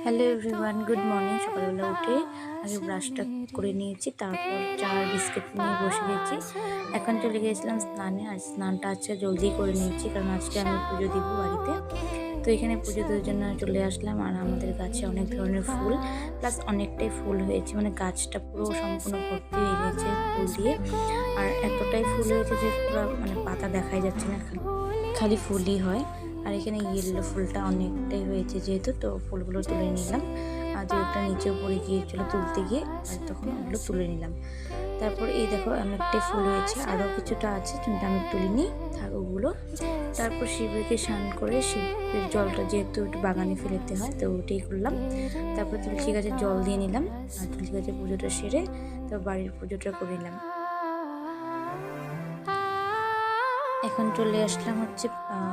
Hello everyone, good morning. সকালবেলা উঠে আগে ব্রাশটা করে নিয়েছি, তারপর চা আর বিস্কিট নিয়ে বসে গেছি। এখন চলে গিয়েছিলাম স্নানে, আর স্নানটা আজকে জলদি করে নিয়েছি কারণ আজকে আমি পুজো দিব বাড়িতে। তো এখানে পুজো দেওয়ার জন্য চলে আসলাম। আর আমাদের গাছে অনেক ধরনের ফুল, প্লাস অনেকটাই ফুল হয়েছে, মানে গাছটা পুরো সম্পূর্ণ ভর্তি হয়ে গেছে ফুল দিয়ে। আর এতটাই ফুল হয়েছে যে পুরো মানে পাতা দেখাই যাচ্ছে না, খালি ফুলই হয়। আর এখানে ইয়েলো ফুলটা অনেকটাই হয়েছে যেহেতু, তো ফুলগুলো তুলে নিলাম। আর দু একটা নিচেও পড়ে গিয়েছিলো তুলতে গিয়ে, আর তখন ওগুলো তুলে নিলাম। তারপর এই দেখো অনেকটাই ফুল হয়েছে, আরও কিছুটা আছে কিন্তু আমি তুলিনি, থাক ওগুলো। তারপর শিবকে স্নান করে শিবের জলটা যেহেতু একটু বাগানে ফেলতে হয়, তো ওটাই করলাম। তারপর তুলসী গাছে জল দিয়ে নিলাম, আর তুলসী গাছের পুজোটা সেরে তো বাড়ির পুজোটা করে নিলাম। এখন চলে আসলাম হচ্ছে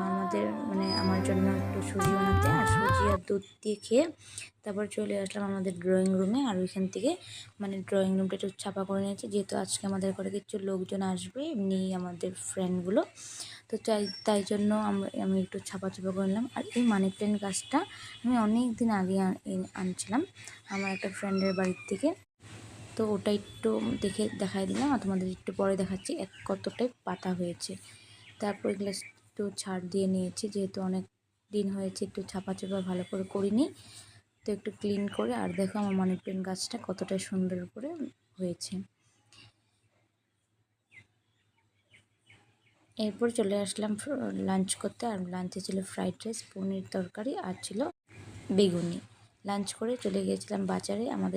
আমাদের মানে আমার জন্য একটু সুজি বানাতে, আর সুজি আর দুধ দিয়ে খেয়ে তারপর চলে আসলাম আমাদের ড্রয়িং রুমে। আর ওইখান থেকে মানে ড্রয়িং রুমটা একটু ছাপা করে নিয়েছি, যেহেতু আজকে আমাদের ঘরে কিছু লোকজন আসবে, এমনি আমাদের ফ্রেন্ডগুলো। তো তাই জন্য আমি একটু ছাপা করে নিলাম। আর এই মানি প্ল্যান্ট গাছটা আমি অনেক দিন আগে আনছিলাম আমার একটা ফ্রেন্ডের বাড়ির থেকে। তো ওটা একটু দেখাই দিলাম, আর তোমাদের একটু পরে দেখাচ্ছি কতটাই পাতা হয়েছে। তারপর এগুলো একটু ছাড় দিয়ে নিয়েছি, যেহেতু অনেক দিন হয়েছে একটু ছাপা ভালো করে করিনি, তো একটু ক্লিন করে। আর দেখো আমার মানি প্ল্যান্ট গাছটা কতটাই সুন্দর করে হয়েছে। এরপর চলে আসলাম লাঞ্চ করতে, আর লাঞ্চে ছিল ফ্রাইড রাইস, পনির তরকারি, আর ছিল বেগুনি। লাঞ্চ করে চলে গিয়েছিলাম বাজারে আমাদের